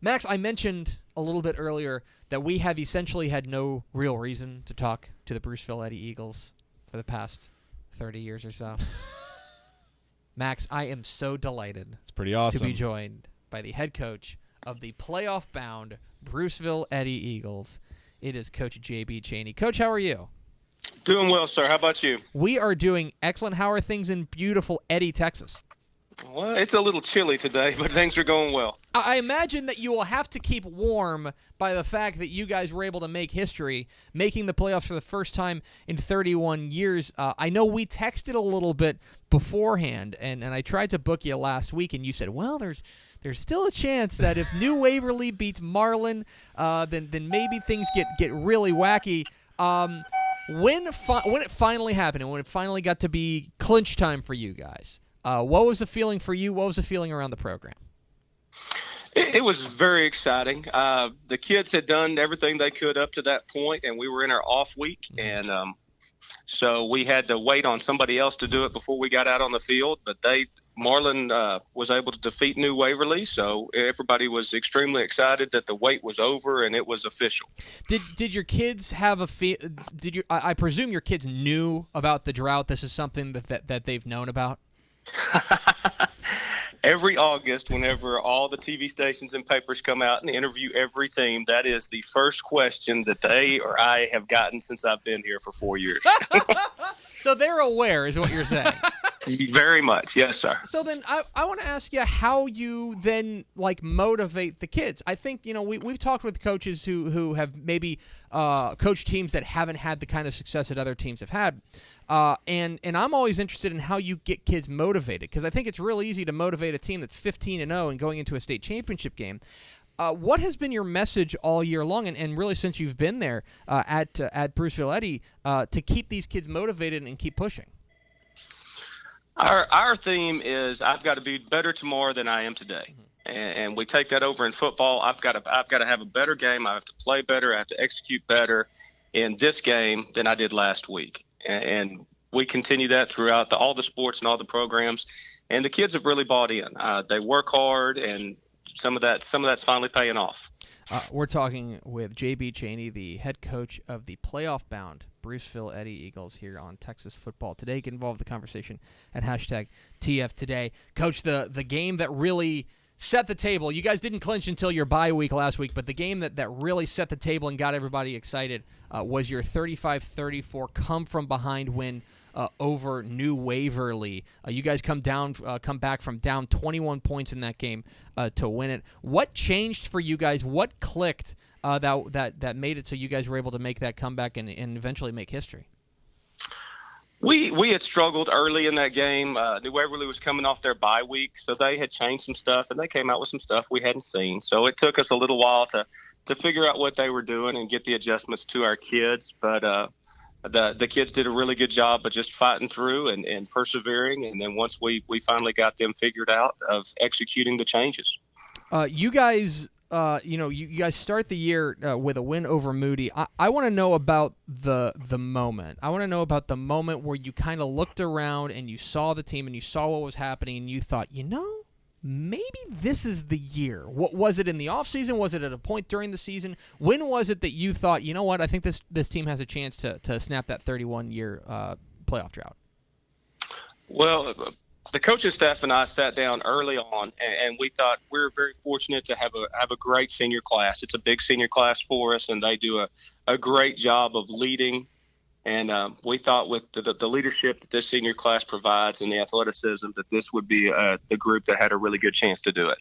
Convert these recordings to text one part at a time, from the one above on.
Max, I mentioned a little bit earlier that we have essentially had no real reason to talk to the Bruceville Eddy Eagles for the past 30 years or so. Max, I am so delighted It's pretty awesome to be joined by the head coach of the playoff-bound Bruceville Eddy Eagles. It is Coach JB Chaney. Coach, how are you? Doing well, sir. How about you? We are doing excellent. How are things in beautiful Eddy, Texas? Well, it's a little chilly today, but things are going well. I imagine that you will have to keep warm by the fact that you guys were able to make history, making the playoffs for the first time in 31 years. I know we texted a little bit beforehand, and I tried to book you last week, and you said, well, there's still a chance that if New Waverly beats Marlin, then maybe things get really wacky. When it finally happened and when it finally got to be clinch time for you guys, what was the feeling for you? What was the feeling around the program? It was very exciting. The kids had done everything they could up to that point, and we were in our off week, and so we had to wait on somebody else to do it before we got out on the field. But Marlin was able to defeat New Waverly, so everybody was extremely excited that the wait was over and it was official. Did your kids have I presume your kids knew about the drought? This is something that they've known about? Every August, whenever all the TV stations and papers come out and interview every team, that is the first question that they or I have gotten since I've been here for 4 years. So they're aware, is what you're saying. Very much, yes, sir. So then I want to ask you how you then motivate the kids. I think we've talked with coaches who have maybe coached teams that haven't had the kind of success that other teams have had. And I'm always interested in how you get kids motivated, because I think it's real easy to motivate a team that's 15-0 and going into a state championship game. What has been your message all year long, and really since you've been there at Bruceville Eddy, to keep these kids motivated and keep pushing? Our theme is I've got to be better tomorrow than I am today. And we take that over in football. I've got to have a better game. I have to play better. I have to execute better in this game than I did last week. And we continue that throughout all the sports and all the programs. And the kids have really bought in. They work hard, and some of that's finally paying off. We're talking with JB Chaney, the head coach of the playoff-bound Bruceville Eddy Eagles here on Texas Football Today. Get involved in the conversation at #TFToday. Coach, the game that really set the table, you guys didn't clinch until your bye week last week, but the game that really set the table and got everybody excited was your 35-34 come-from-behind win over New Waverly. You guys come back from down 21 points in that game to win it. What changed for you guys? What clicked that made it so you guys were able to make that comeback and eventually make history? We had struggled early in that game. New Waverly was coming off their bye week, so they had changed some stuff, and they came out with some stuff we hadn't seen. So it took us a little while to figure out what they were doing and get the adjustments to our kids. But the kids did a really good job of just fighting through and persevering. And then once we finally got them figured out, of executing the changes. You guys, you guys start the year with a win over Moody. I want to know about the moment. I want to know about the moment where you kind of looked around and you saw the team and you saw what was happening and you thought, maybe this is the year. What was it in the offseason? Was it at a point during the season? When was it that you thought, you know what, I think this team has a chance to snap that 31-year playoff drought? Well, the coaching staff and I sat down early on, and we thought we're very fortunate to have a great senior class. It's a big senior class for us, and they do a great job of leading. And we thought with the leadership that this senior class provides and the athleticism that this would be the group that had a really good chance to do it.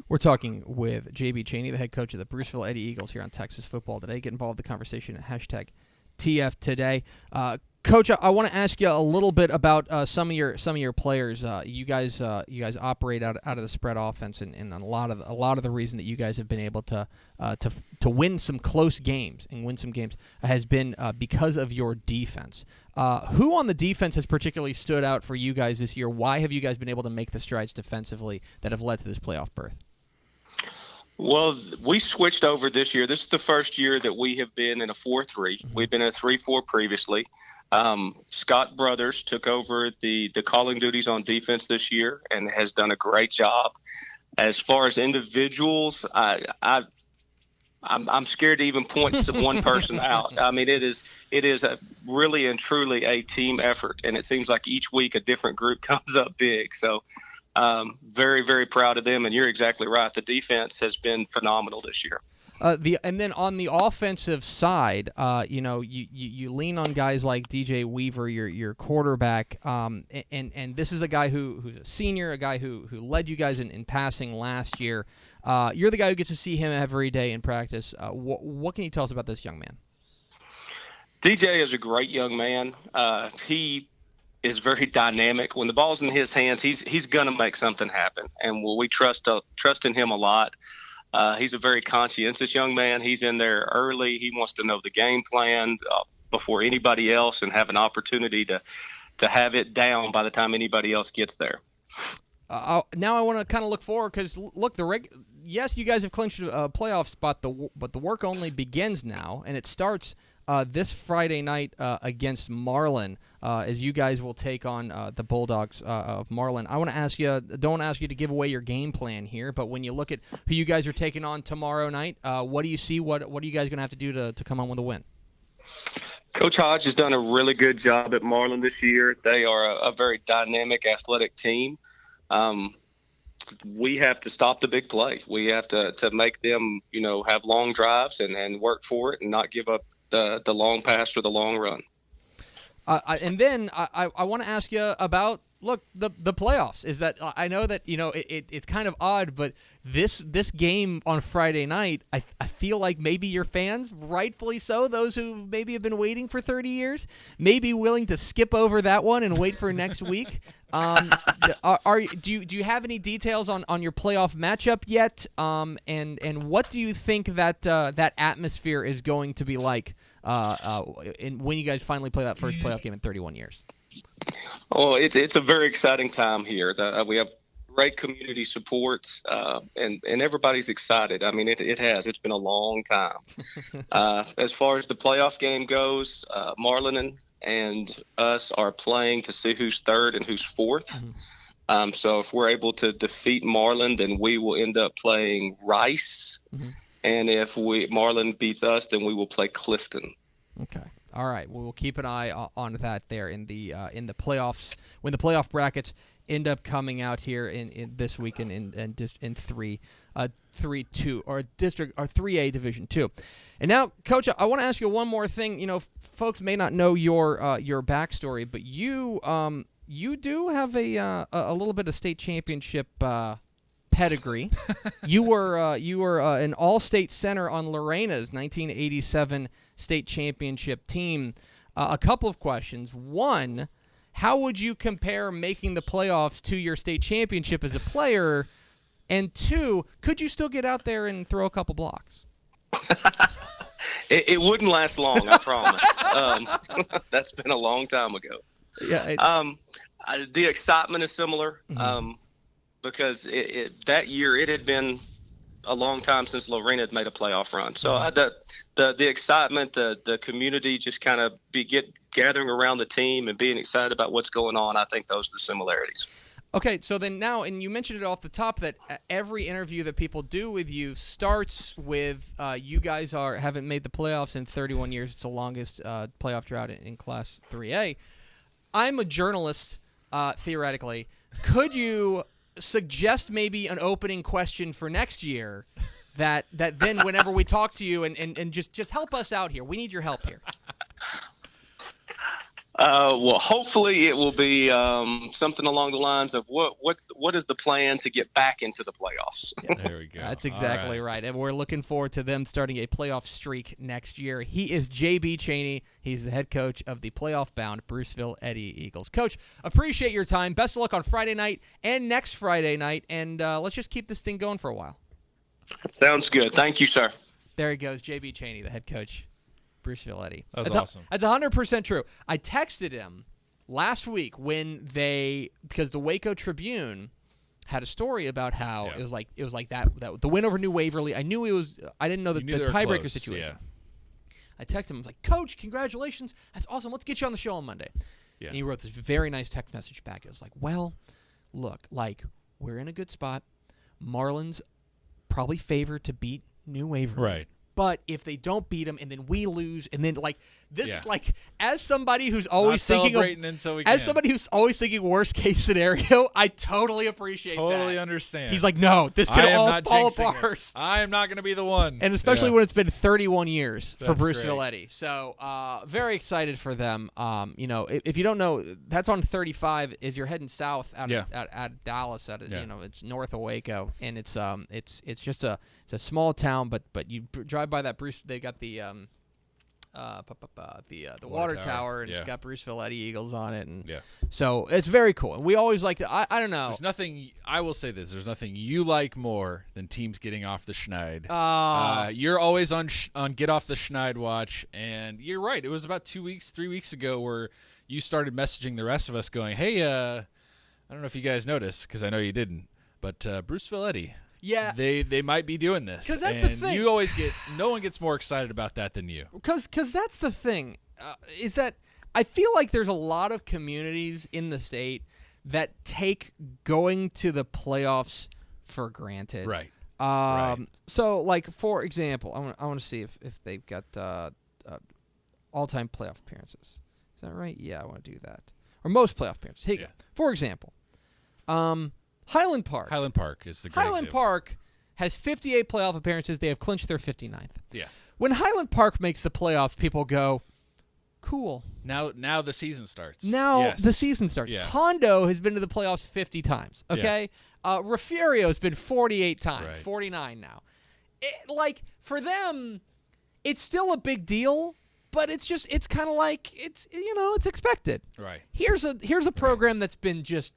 We're talking with JB Chaney, the head coach of the Bruceville Eddy Eagles here on Texas Football Today. Get involved in the conversation at #TFToday. Coach, I want to ask you a little bit about some of your players. You guys operate out of the spread offense, and a lot of the reason that you guys have been able to win some close games and win some games has been because of your defense. Who on the defense has particularly stood out for you guys this year? Why have you guys been able to make the strides defensively that have led to this playoff berth? Well, we switched over this year. This is the first year that we have been in a 4-3. We've been in a 3-4 previously. Scott Brothers took over the calling duties on defense this year and has done a great job. As far as individuals, I'm scared to even point one person out. I mean, it is a really and truly a team effort, and it seems like each week a different group comes up big. So, very, very proud of them. And you're exactly right. The defense has been phenomenal this year. And then on the offensive side, you lean on guys like DJ Weaver, your quarterback, and this is a guy who's a senior, a guy who led you guys in passing last year. You're the guy who gets to see him every day in practice. What can you tell us about this young man? DJ is a great young man. He is very dynamic. When the ball's in his hands, he's going to make something happen, and we trust in him a lot. He's a very conscientious young man. He's in there early. He wants to know the game plan before anybody else and have an opportunity to have it down by the time anybody else gets there. Now I want to kind of look forward because, look, yes, you guys have clinched a playoff spot, but the work only begins now, and it starts this Friday night against Marlin, as you guys will take on the Bulldogs of Marlin. I want to ask you, don't ask you to give away your game plan here, but when you look at who you guys are taking on tomorrow night, what do you see? What are you guys going to have to do to come on with a win? Coach Hodge has done a really good job at Marlin this year. They are a very dynamic, athletic team. We have to stop the big play. We have to make them, have long drives and work for it and not give up the long pass or the long run. And then I want to ask you about, look, the playoffs. Is that I know that it's kind of odd, but this game on Friday night, I feel like maybe your fans, rightfully so, those who maybe have been waiting for 30 years, may be willing to skip over that one and wait for next week. Do you have any details on your playoff matchup yet? And what do you think that atmosphere is going to be like when you guys finally play that first playoff game in 31 years? Oh, it's a very exciting time here. We have great community support, and everybody's excited. I mean, it's been a long time. As far as the playoff game goes, Marlin and us are playing to see who's third and who's fourth. Mm-hmm. So if we're able to defeat Marlin, then we will end up playing Rice. Mm-hmm. And if Marlin beats us, then we will play Clifton. Okay. All right. Well, we'll keep an eye on that there in the playoffs when the playoff brackets end up coming out here in this weekend in 3-2 or district or 3A Division 2. And now, Coach, I want to ask you one more thing. Folks may not know your backstory, but you do have a little bit of state championship pedigree. You were an all-state center on Lorena's 1987 state championship team. A couple of questions. One, how would you compare making the playoffs to your state championship as a player? And two, could you still get out there and throw a couple blocks? It wouldn't last long, I promise. That's been a long time ago. Yeah. The excitement is similar. Mm-hmm. Because that year it had been a long time since Lorena had made a playoff run. So the excitement, the community just kind of gathering around the team and being excited about what's going on, I think those are the similarities. Okay, so then now, and you mentioned it off the top, that every interview that people do with you starts with you guys haven't made the playoffs in 31 years. It's the longest playoff drought in Class 3A. I'm a journalist, theoretically. Could you suggest maybe an opening question for next year that then whenever we talk to you and just help us out here. We need your help here. Well, hopefully it will be something along the lines of what is the plan to get back into the playoffs? Yeah, there we go. That's exactly right. And we're looking forward to them starting a playoff streak next year. He is JB Chaney. He's the head coach of the playoff-bound Bruceville Eddy Eagles. Coach, appreciate your time. Best of luck on Friday night and next Friday night. And let's just keep this thing going for a while. Sounds good. Thank you, sir. There he goes, JB Chaney, the head coach. Bruceville Eddy. That's awesome. That's 100% true. I texted him last week because the Waco Tribune had a story about how it was like that the win over New Waverly. I knew I didn't know the tiebreaker situation. Yeah. I texted him. I was like, Coach, congratulations. That's awesome. Let's get you on the show on Monday. Yeah. And he wrote this very nice text message back. It was like, well, look, we're in a good spot. Marlins probably favored to beat New Waverly. Right. But if they don't beat them and then we lose and then this Yeah. is as somebody who's always Not thinking celebrating until we can. as somebody who's always thinking worst case scenario, I totally appreciate that. Totally understand. He's like, no, this could all fall apart. I am not going to be the one. And especially when it's been 31 years for That's Bruceville great. Eddy. So very excited for them. If you don't know, that's on 35 as you're heading south out at Dallas. It's north of Waco, and it's just a small town, but you drive by that they got the water tower, and it's got Bruceville Eddy Eagles on it, and so it's very cool. And we always like to. I don't know. There's nothing. I will say this: there's nothing you like more than teams getting off the schneid. You're always on get off the schneid watch, and you're right. It was about 3 weeks ago where you started messaging the rest of us, going, "Hey, I don't know if you guys noticed, because I know you didn't, but Bruceville Eddy." Yeah, they might be doing this. Because that's and the thing. You always no one gets more excited about that than you. Because that's the thing, is that I feel like there's a lot of communities in the state that take going to the playoffs for granted. Right. So, for example, I want to see if they've got all-time playoff appearances. Is that right? Yeah, I want to do that. Or most playoff appearances. Hey, for example, Highland Park. Highland Park is the great Highland example. Park has 58 playoff appearances. They have clinched their 59th. Yeah. When Highland Park makes the playoffs, people go, cool. Now the season starts. The season starts. Yeah. Hondo has been to the playoffs 50 times, okay? Refugio's been 48 times, Right. 49 now. For them, it's still a big deal, but it's kind of it's expected. Right. Here's a program that's been just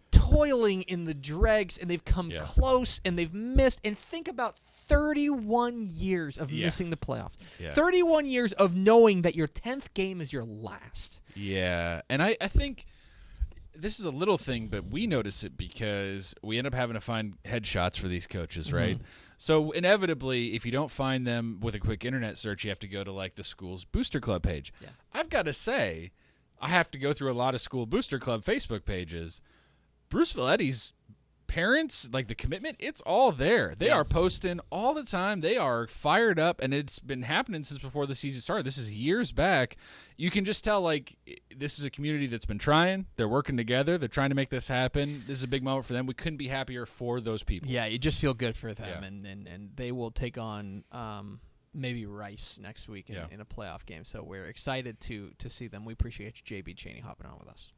toiling in the dregs, and they've come close, and they've missed. And think about 31 years of missing the playoffs. Yeah. 31 years of knowing that your 10th game is your last. Yeah, and I think this is a little thing, but we notice it because we end up having to find headshots for these coaches, right? Mm-hmm. So inevitably, if you don't find them with a quick internet search, you have to go to the school's booster club page. Yeah. I've got to say, I have to go through a lot of school booster club Facebook pages. Bruceville Eddy's parents, the commitment, it's all there. They are posting all the time. They are fired up, and it's been happening since before the season started. This is years back. You can just tell, this is a community that's been trying. They're working together. They're trying to make this happen. This is a big moment for them. We couldn't be happier for those people. Yeah, you just feel good for them, and they will take on maybe Rice next week in a playoff game. So we're excited to see them. We appreciate you, JB Chaney, hopping on with us.